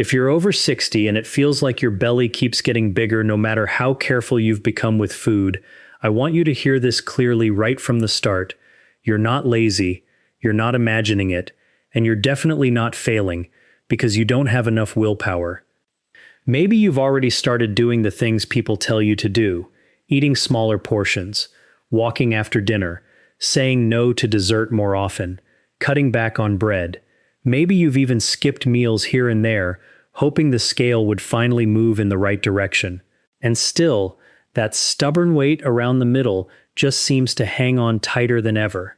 If you're over 60 and it feels like your belly keeps getting bigger no matter how careful you've become with food, I want you to hear this clearly right from the start. You're not lazy, you're not imagining it, and you're definitely not failing because you don't have enough willpower. Maybe you've already started doing the things people tell you to do, eating smaller portions, walking after dinner, saying no to dessert more often, cutting back on bread. Maybe you've even skipped meals here and there, hoping the scale would finally move in the right direction. And still, that stubborn weight around the middle just seems to hang on tighter than ever.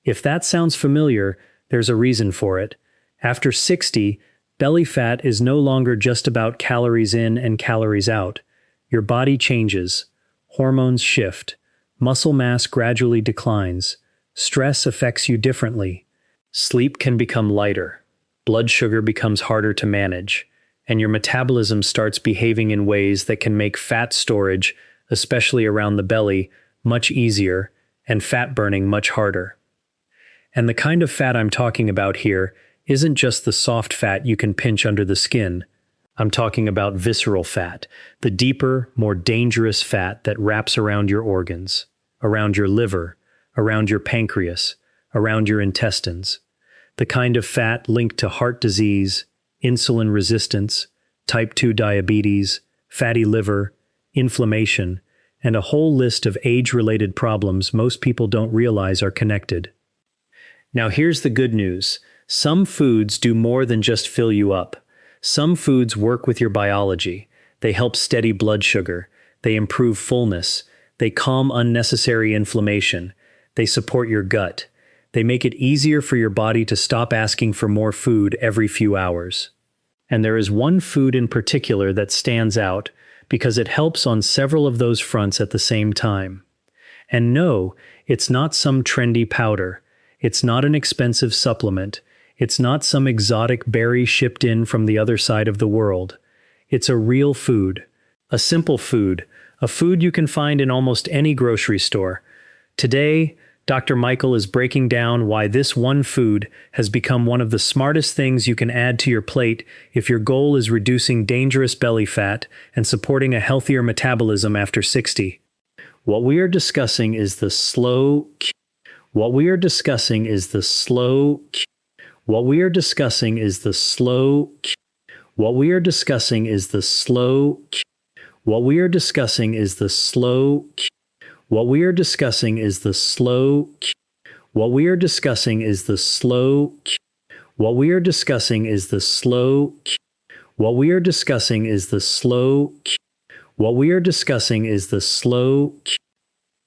If that sounds familiar, there's a reason for it. After 60, belly fat is no longer just about calories in and calories out. Your body changes, hormones shift, muscle mass gradually declines, stress affects you differently. Sleep can become lighter, blood sugar becomes harder to manage, and your metabolism starts behaving in ways that can make fat storage, especially around the belly, much easier, and fat burning much harder. And the kind of fat I'm talking about here isn't just the soft fat you can pinch under the skin. I'm talking about visceral fat, the deeper, more dangerous fat that wraps around your organs, around your liver, around your pancreas, around your intestines. The kind of fat linked to heart disease, insulin resistance, type 2 diabetes, fatty liver, inflammation, and a whole list of age-related problems most people don't realize are connected. Now here's the good news. Some foods do more than just fill you up. Some foods work with your biology. They help steady blood sugar. They improve fullness. They calm unnecessary inflammation. They support your gut. They make it easier for your body to stop asking for more food every few hours. And there is one food in particular that stands out because it helps on several of those fronts at the same time. And no, it's not some trendy powder. It's not an expensive supplement. It's not some exotic berry shipped in from the other side of the world. It's a real food, a simple food, a food you can find in almost any grocery store. Today, Dr. Michael is breaking down why this one food has become one of the smartest things you can add to your plate if your goal is reducing dangerous belly fat and supporting a healthier metabolism after 60. What we are discussing is the slow What we are discussing is the slow What we are discussing is the slow What we are discussing is the slow What we are discussing is the slow What we are discussing is the slow What we are discussing is the slow What we are discussing is the slow What we are discussing is the slow What we are discussing is the slow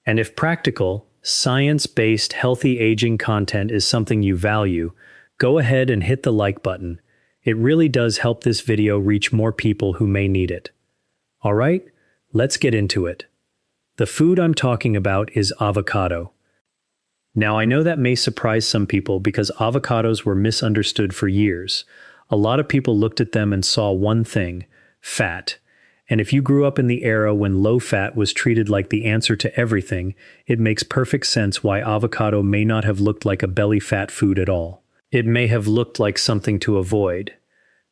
And if practical, science-based healthy aging content is something you value, go ahead and hit the like button. It really does help this video reach more people who may need it. All right, let's get into it. The food I'm talking about is avocado. Now, I know that may surprise some people because avocados were misunderstood for years. A lot of people looked at them and saw one thing: fat. And if you grew up in the era when low fat was treated like the answer to everything, it makes perfect sense why avocado may not have looked like a belly fat food at all. It may have looked like something to avoid.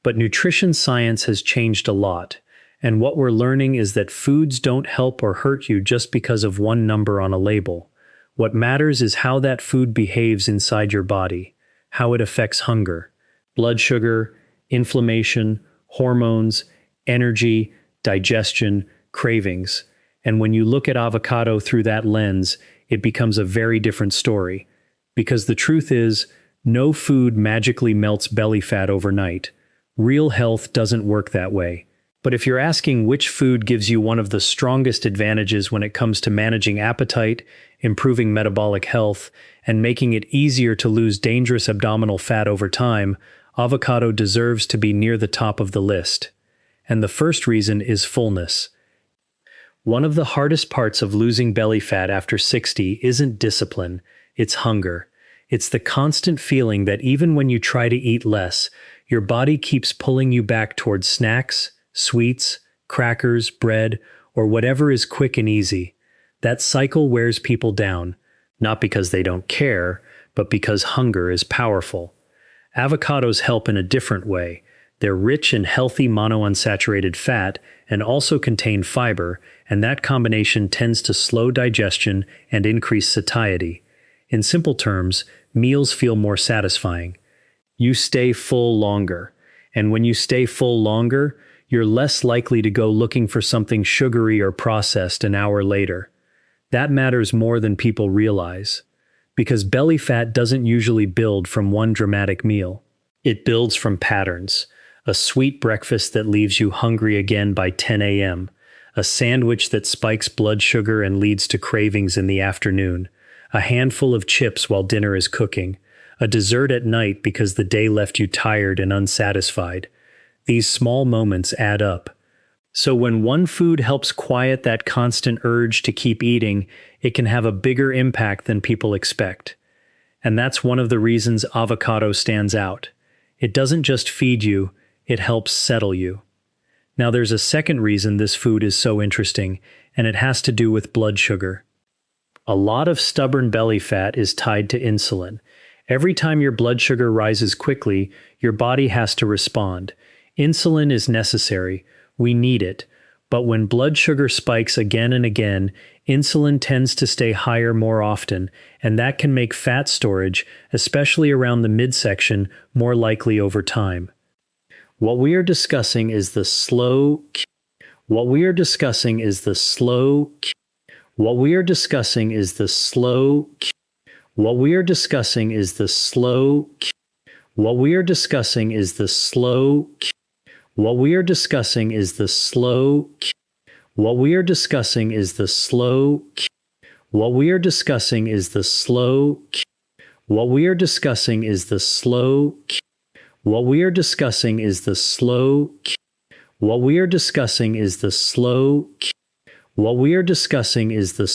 But nutrition science has changed a lot, and what we're learning is that foods don't help or hurt you just because of one number on a label. What matters is how that food behaves inside your body, how it affects hunger, blood sugar, inflammation, hormones, energy, digestion, cravings. And when you look at avocado through that lens, it becomes a very different story. Because the truth is, no food magically melts belly fat overnight. Real health doesn't work that way. But if you're asking which food gives you one of the strongest advantages when it comes to managing appetite, improving metabolic health, and making it easier to lose dangerous abdominal fat over time, avocado deserves to be near the top of the list. And the first reason is fullness. One of the hardest parts of losing belly fat after 60 isn't discipline, it's hunger. It's the constant feeling that even when you try to eat less, your body keeps pulling you back towards snacks, sweets, crackers, bread, or whatever is quick and easy. That cycle wears people down, not because they don't care, but because hunger is powerful. Avocados help in a different way. They're rich in healthy monounsaturated fat and also contain fiber, and that combination tends to slow digestion and increase satiety. In simple terms, meals feel more satisfying. You stay full longer, and when you stay full longer, you're less likely to go looking for something sugary or processed an hour later. That matters more than people realize, because belly fat doesn't usually build from one dramatic meal. It builds from patterns. A sweet breakfast that leaves you hungry again by 10 a.m., a sandwich that spikes blood sugar and leads to cravings in the afternoon, a handful of chips while dinner is cooking, a dessert at night because the day left you tired and unsatisfied. These small moments add up. So when one food helps quiet that constant urge to keep eating, it can have a bigger impact than people expect. And that's one of the reasons avocado stands out. It doesn't just feed you, it helps settle you. Now there's a second reason this food is so interesting, and it has to do with blood sugar. A lot of stubborn belly fat is tied to insulin. Every time your blood sugar rises quickly, your body has to respond. Insulin is necessary. We need it. But when blood sugar spikes again and again, insulin tends to stay higher more often, and that can make fat storage, especially around the midsection, more likely over time. What we are discussing is the slow What we are discussing is the slow What we are discussing is the slow What we are discussing is the slow What we are discussing is the slow What we are discussing is the slow What we are discussing is the slow What we are discussing is the slow What we are discussing is the slow What we are discussing is the slow What we are discussing is the slow What we are discussing is the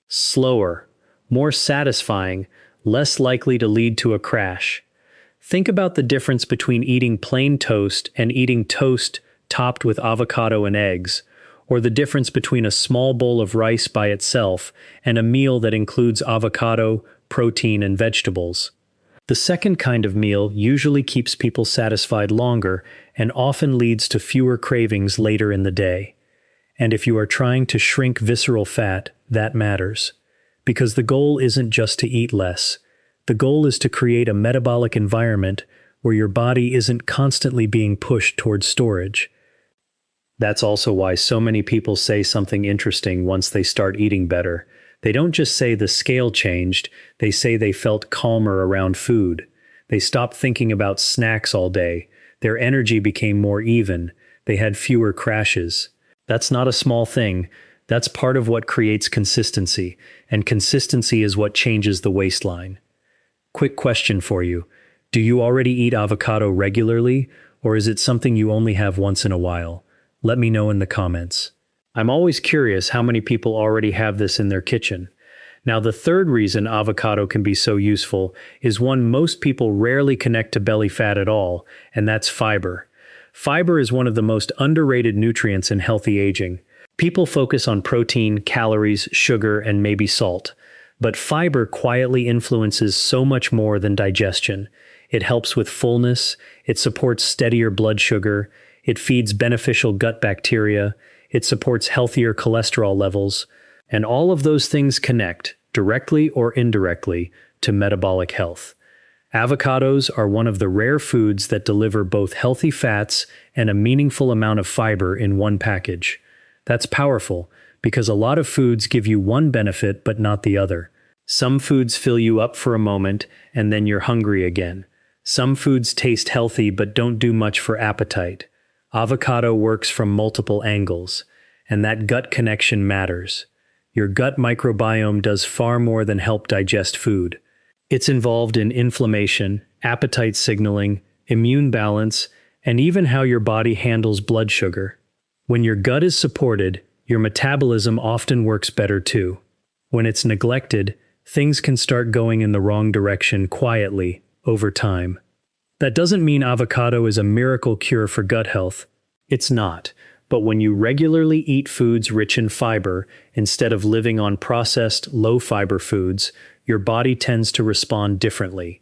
slower, more satisfying, less likely to lead to a crash. Think about the difference between eating plain toast and eating toast topped with avocado and eggs, or the difference between a small bowl of rice by itself and a meal that includes avocado, protein, and vegetables. The second kind of meal usually keeps people satisfied longer and often leads to fewer cravings later in the day. And if you are trying to shrink visceral fat, that matters. Because the goal isn't just to eat less. The goal is to create a metabolic environment where your body isn't constantly being pushed towards storage. That's also why so many people say something interesting once they start eating better. They don't just say the scale changed, they say they felt calmer around food. They stopped thinking about snacks all day. Their energy became more even. They had fewer crashes. That's not a small thing. That's part of what creates consistency, and consistency is what changes the waistline. Quick question for you. Do you already eat avocado regularly, or is it something you only have once in a while? Let me know in the comments. I'm always curious how many people already have this in their kitchen. Now, the third reason avocado can be so useful is one most people rarely connect to belly fat at all, and that's fiber. Fiber is one of the most underrated nutrients in healthy aging. People focus on protein, calories, sugar, and maybe salt. But fiber quietly influences so much more than digestion. It helps with fullness, it supports steadier blood sugar, it feeds beneficial gut bacteria, it supports healthier cholesterol levels, and all of those things connect, directly or indirectly, to metabolic health. Avocados are one of the rare foods that deliver both healthy fats and a meaningful amount of fiber in one package. That's powerful, because a lot of foods give you one benefit but not the other. Some foods fill you up for a moment, and then you're hungry again. Some foods taste healthy but don't do much for appetite. Avocado works from multiple angles, and that gut connection matters. Your gut microbiome does far more than help digest food. It's involved in inflammation, appetite signaling, immune balance, and even how your body handles blood sugar. When your gut is supported, your metabolism often works better too. When it's neglected, things can start going in the wrong direction quietly, over time. That doesn't mean avocado is a miracle cure for gut health. It's not. But when you regularly eat foods rich in fiber, instead of living on processed, low-fiber foods, your body tends to respond differently.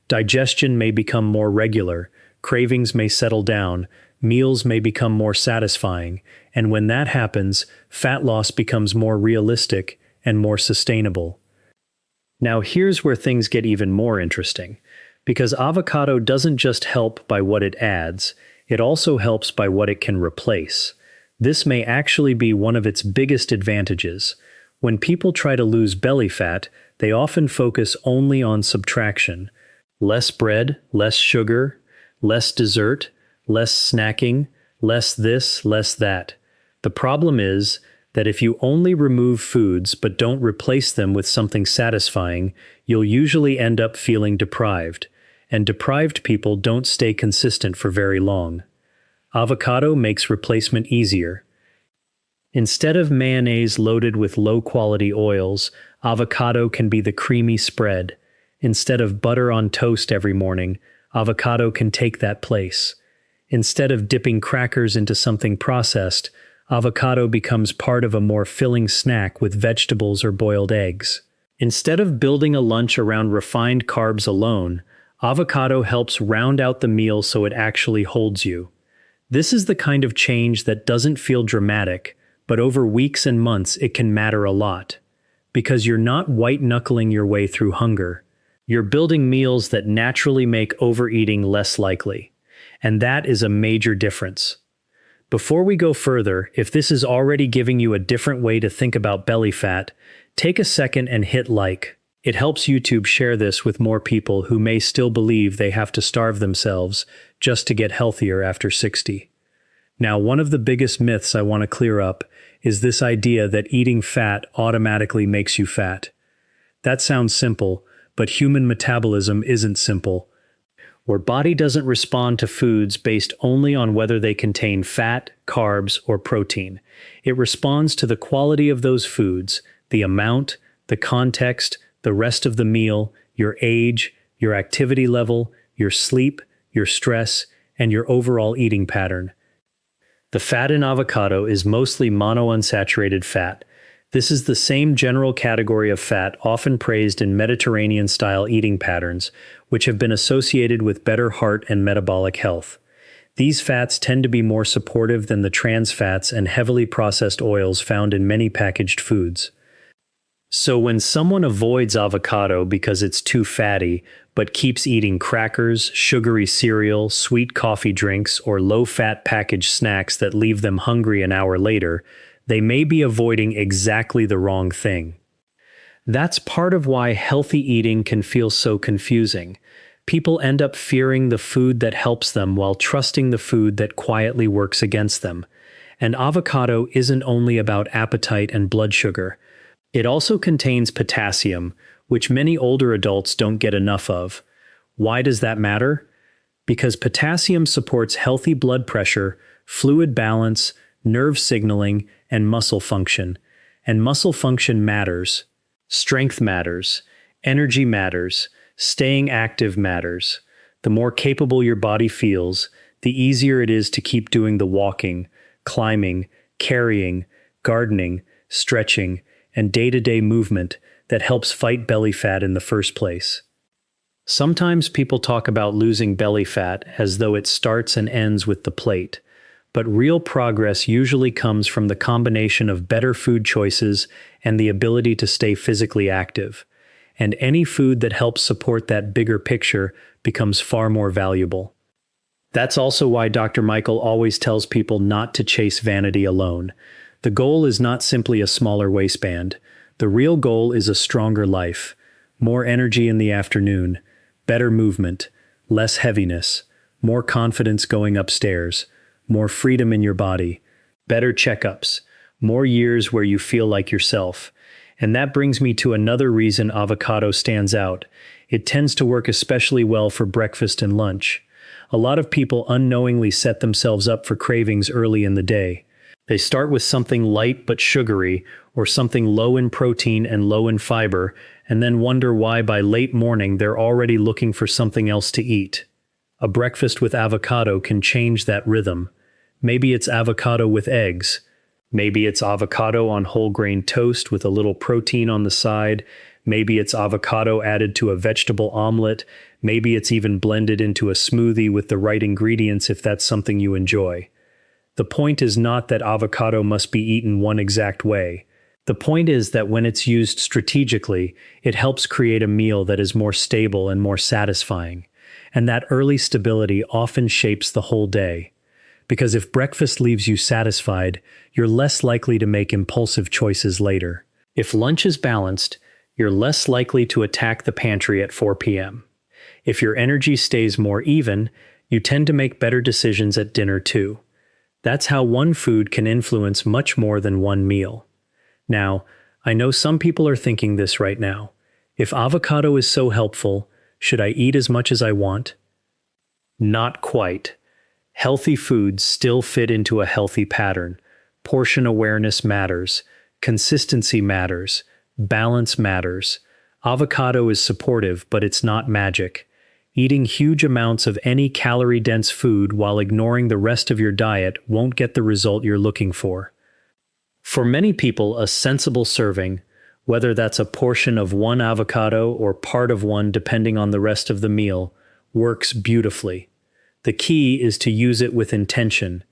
Digestion may become more regular, cravings may settle down, meals may become more satisfying, and when that happens, fat loss becomes more realistic and more sustainable. Now here's where things get even more interesting, because avocado doesn't just help by what it adds, it also helps by what it can replace. This may actually be one of its biggest advantages. When people try to lose belly fat, they often focus only on subtraction. Less bread, less sugar, less dessert, less snacking, less this, less that. The problem is that if you only remove foods but don't replace them with something satisfying, you'll usually end up feeling deprived. And deprived people don't stay consistent for very long. Avocado makes replacement easier. Instead of mayonnaise loaded with low-quality oils, avocado can be the creamy spread. Instead of butter on toast every morning, avocado can take that place. Instead of dipping crackers into something processed, avocado becomes part of a more filling snack with vegetables or boiled eggs. Instead of building a lunch around refined carbs alone, avocado helps round out the meal so it actually holds you. This is the kind of change that doesn't feel dramatic, but over weeks and months it can matter a lot. Because you're not white-knuckling your way through hunger. You're building meals that naturally make overeating less likely. And that is a major difference. Before we go further, if this is already giving you a different way to think about belly fat, take a second and hit like. It helps YouTube share this with more people who may still believe they have to starve themselves just to get healthier after 60. Now, one of the biggest myths I want to clear up is this idea that eating fat automatically makes you fat. That sounds simple, but human metabolism isn't simple. Our body doesn't respond to foods based only on whether they contain fat, carbs, or protein. It responds to the quality of those foods, the amount, the context, the rest of the meal, your age, your activity level, your sleep, your stress, and your overall eating pattern. The fat in avocado is mostly monounsaturated fat. This is the same general category of fat often praised in Mediterranean-style eating patterns, which have been associated with better heart and metabolic health. These fats tend to be more supportive than the trans fats and heavily processed oils found in many packaged foods. So when someone avoids avocado because it's too fatty, but keeps eating crackers, sugary cereal, sweet coffee drinks, or low-fat packaged snacks that leave them hungry an hour later, they may be avoiding exactly the wrong thing. That's part of why healthy eating can feel so confusing. People end up fearing the food that helps them while trusting the food that quietly works against them. And avocado isn't only about appetite and blood sugar. It also contains potassium, which many older adults don't get enough of. Why does that matter? Because potassium supports healthy blood pressure, fluid balance, nerve signaling, and muscle function. And muscle function matters. Strength matters. Energy matters. Staying active matters. The more capable your body feels, the easier it is to keep doing the walking, climbing, carrying, gardening, stretching, and day-to-day movement that helps fight belly fat in the first place. Sometimes people talk about losing belly fat as though it starts and ends with the plate, but real progress usually comes from the combination of better food choices and the ability to stay physically active. And any food that helps support that bigger picture becomes far more valuable. That's also why Dr. Michael always tells people not to chase vanity alone. The goal is not simply a smaller waistband. The real goal is a stronger life, more energy in the afternoon, better movement, less heaviness, more confidence going upstairs, more freedom in your body, better checkups, more years where you feel like yourself. And that brings me to another reason avocado stands out. It tends to work especially well for breakfast and lunch. A lot of people unknowingly set themselves up for cravings early in the day. They start with something light but sugary, or something low in protein and low in fiber, and then wonder why by late morning they're already looking for something else to eat. A breakfast with avocado can change that rhythm. Maybe it's avocado with eggs, Maybe it's avocado on whole grain toast with a little protein on the side. Maybe it's avocado added to a vegetable omelet. Maybe it's even blended into a smoothie with the right ingredients if that's something you enjoy. The point is not that avocado must be eaten one exact way. The point is that when it's used strategically, it helps create a meal that is more stable and more satisfying. And that early stability often shapes the whole day. Because if breakfast leaves you satisfied, you're less likely to make impulsive choices later. If lunch is balanced, you're less likely to attack the pantry at 4 p.m. If your energy stays more even, you tend to make better decisions at dinner too. That's how one food can influence much more than one meal. Now, I know some people are thinking this right now. If avocado is so helpful, should I eat as much as I want? Not quite. Healthy foods still fit into a healthy pattern. Portion awareness matters. Consistency matters. Balance matters. Avocado is supportive, but it's not magic. Eating huge amounts of any calorie-dense food while ignoring the rest of your diet won't get the result you're looking for. For many people, a sensible serving, whether that's a portion of one avocado or part of one depending on the rest of the meal, works beautifully. The key is to use it with intention,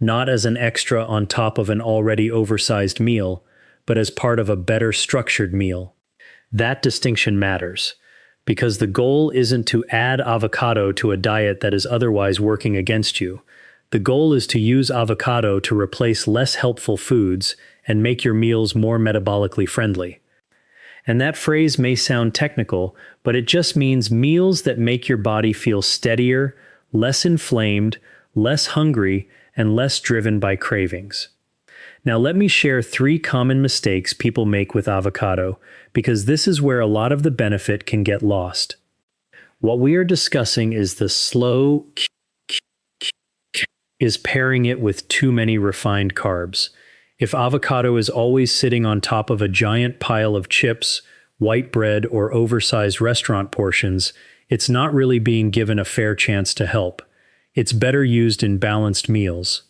not as an extra on top of an already oversized meal, but as part of a better structured meal. That distinction matters, because the goal isn't to add avocado to a diet that is otherwise working against you. The goal is to use avocado to replace less helpful foods and make your meals more metabolically friendly. And that phrase may sound technical, but it just means meals that make your body feel steadier, less inflamed, less hungry, and less driven by cravings. Now let me share 3 common mistakes people make with avocado, because this is where a lot of the benefit can get lost. What we are discussing is the slow is pairing it with too many refined carbs. If avocado is always sitting on top of a giant pile of chips, white bread, or oversized restaurant portions, it's not really being given a fair chance to help. It's better used in balanced meals.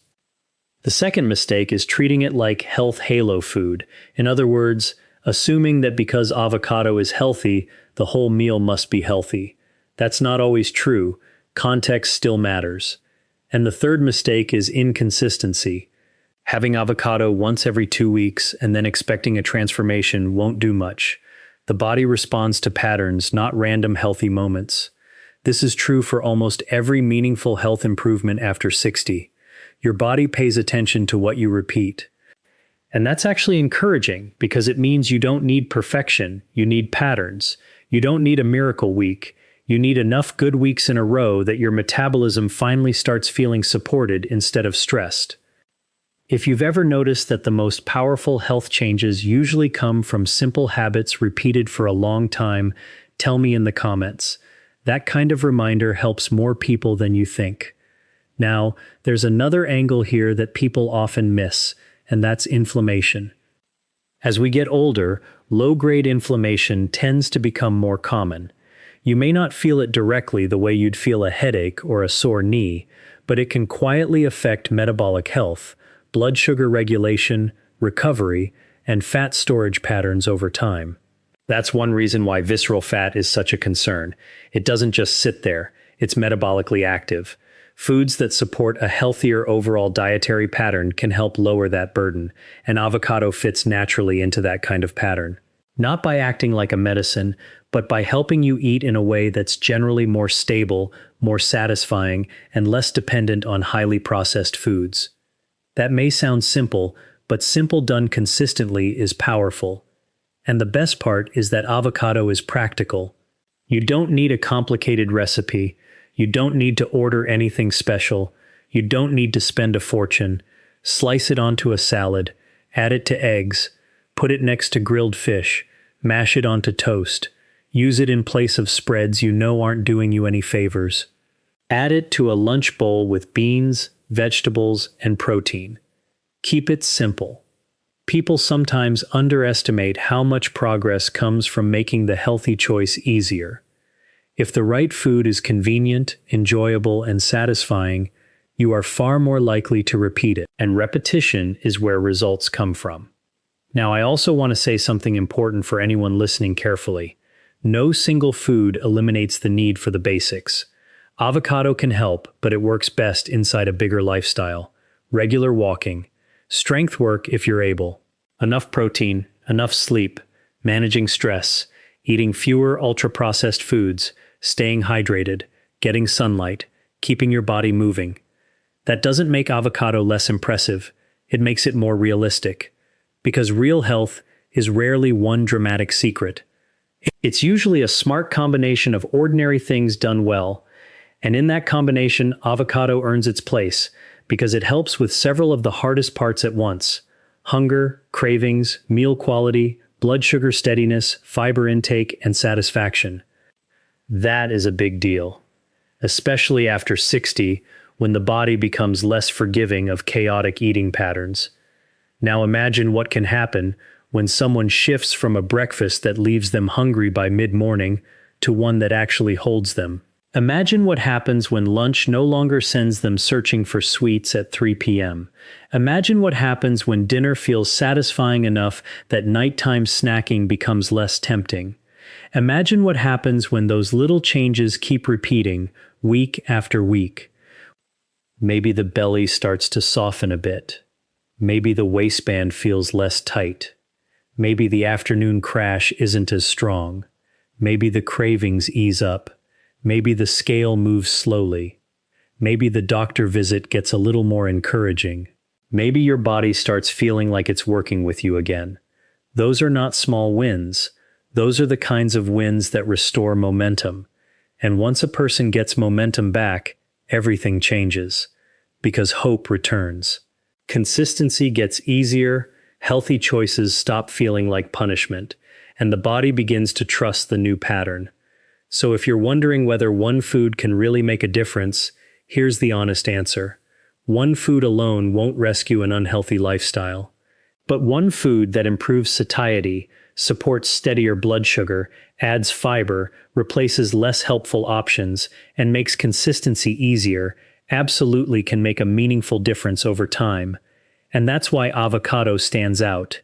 The second mistake is treating it like health halo food. In other words, assuming that because avocado is healthy, the whole meal must be healthy. That's not always true. Context still matters. And the third mistake is inconsistency. Having avocado once every 2 weeks and then expecting a transformation won't do much. The body responds to patterns, not random healthy moments. This is true for almost every meaningful health improvement after 60. Your body pays attention to what you repeat. And that's actually encouraging because it means you don't need perfection, you need patterns. You don't need a miracle week. You need enough good weeks in a row that your metabolism finally starts feeling supported instead of stressed. If you've ever noticed that the most powerful health changes usually come from simple habits repeated for a long time, tell me in the comments. That kind of reminder helps more people than you think. Now, there's another angle here that people often miss, and that's inflammation. As we get older, low-grade inflammation tends to become more common. You may not feel it directly the way you'd feel a headache or a sore knee, but it can quietly affect metabolic health, blood sugar regulation, recovery, and fat storage patterns over time. That's one reason why visceral fat is such a concern. It doesn't just sit there, it's metabolically active. Foods that support a healthier overall dietary pattern can help lower that burden, and avocado fits naturally into that kind of pattern. Not by acting like a medicine, but by helping you eat in a way that's generally more stable, more satisfying, and less dependent on highly processed foods. That may sound simple, but simple done consistently is powerful. And the best part is that avocado is practical. You don't need a complicated recipe. You don't need to order anything special. You don't need to spend a fortune. Slice it onto a salad, add it to eggs, put it next to grilled fish, mash it onto toast. Use it in place of spreads you know aren't doing you any favors. Add it to a lunch bowl with beans, vegetables, and protein. Keep it simple. People sometimes underestimate how much progress comes from making the healthy choice easier. If the right food is convenient, enjoyable, and satisfying, you are far more likely to repeat it, and repetition is where results come from. Now, I also want to say something important for anyone listening carefully. No single food eliminates the need for the basics. Avocado can help, but it works best inside a bigger lifestyle. Regular walking, strength work if you're able, enough protein, enough sleep, managing stress, eating fewer ultra-processed foods, staying hydrated, getting sunlight, keeping your body moving. That doesn't make avocado less impressive. It makes it more realistic. Because real health is rarely one dramatic secret. It's usually a smart combination of ordinary things done well, and in that combination, avocado earns its place because it helps with several of the hardest parts at once: hunger, cravings, meal quality, blood sugar steadiness, fiber intake, and satisfaction. That is a big deal, especially after 60, when the body becomes less forgiving of chaotic eating patterns. Now imagine what can happen when someone shifts from a breakfast that leaves them hungry by mid-morning to one that actually holds them. Imagine what happens when lunch no longer sends them searching for sweets at 3 p.m. Imagine what happens when dinner feels satisfying enough that nighttime snacking becomes less tempting. Imagine what happens when those little changes keep repeating week after week. Maybe the belly starts to soften a bit. Maybe the waistband feels less tight. Maybe the afternoon crash isn't as strong. Maybe the cravings ease up. Maybe the scale moves slowly. Maybe the doctor visit gets a little more encouraging. Maybe your body starts feeling like it's working with you again. Those are not small wins. Those are the kinds of wins that restore momentum. And once a person gets momentum back, everything changes. Because hope returns. Consistency gets easier, healthy choices stop feeling like punishment, and the body begins to trust the new pattern. So if you're wondering whether one food can really make a difference, here's the honest answer. One food alone won't rescue an unhealthy lifestyle. But one food that improves satiety, supports steadier blood sugar, adds fiber, replaces less helpful options, and makes consistency easier, absolutely can make a meaningful difference over time. And that's why avocado stands out.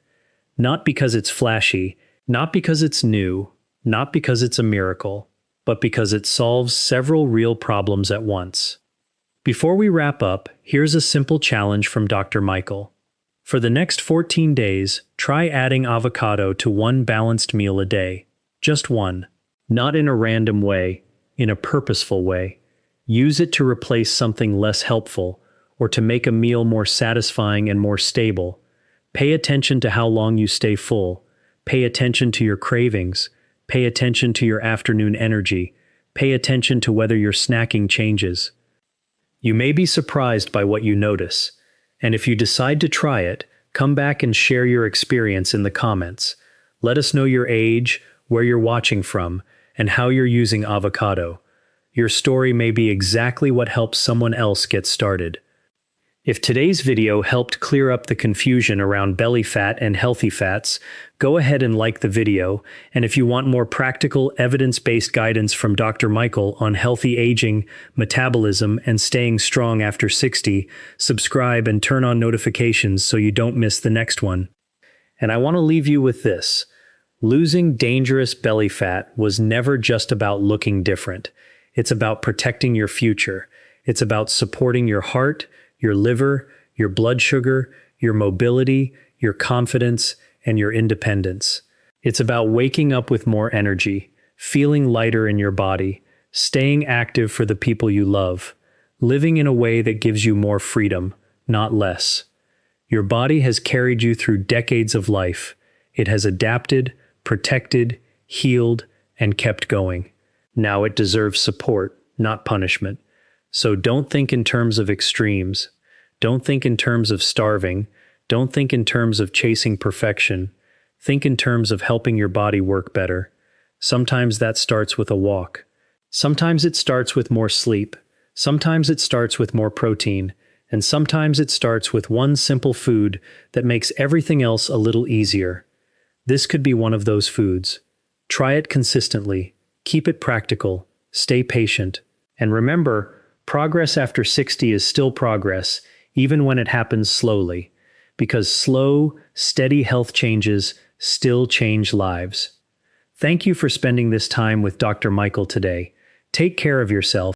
Not because it's flashy, not because it's new, not because it's a miracle, but because it solves several real problems at once. Before we wrap up, here's a simple challenge from Dr. Michael. For the next 14 days, try adding avocado to one balanced meal a day. Just one. Not in a random way, in a purposeful way. Use it to replace something less helpful, or to make a meal more satisfying and more stable. Pay attention to how long you stay full. Pay attention to your cravings. Pay attention to your afternoon energy. Pay attention to whether your snacking changes. You may be surprised by what you notice, and if you decide to try it, come back and share your experience in the comments. Let us know your age, where you're watching from, and how you're using avocado. Your story may be exactly what helps someone else get started. If today's video helped clear up the confusion around belly fat and healthy fats, go ahead and like the video, and if you want more practical, evidence-based guidance from Dr. Michael on healthy aging, metabolism, and staying strong after 60, subscribe and turn on notifications so you don't miss the next one. And I want to leave you with this. Losing dangerous belly fat was never just about looking different. It's about protecting your future. It's about supporting your heart, your liver, your blood sugar, your mobility, your confidence, and your independence. It's about waking up with more energy, feeling lighter in your body, staying active for the people you love, living in a way that gives you more freedom, not less. Your body has carried you through decades of life. It has adapted, protected, healed, and kept going. Now it deserves support, not punishment. So don't think in terms of extremes. Don't think in terms of starving. Don't think in terms of chasing perfection. Think in terms of helping your body work better. Sometimes that starts with a walk. Sometimes it starts with more sleep. Sometimes it starts with more protein. And sometimes it starts with one simple food that makes everything else a little easier. This could be one of those foods. Try it consistently. Keep it practical. Stay patient. And remember, Progress after 60 is still progress, even when it happens slowly, because slow, steady health changes still change lives. Thank you for spending this time with Dr. Michael today. Take care of yourself.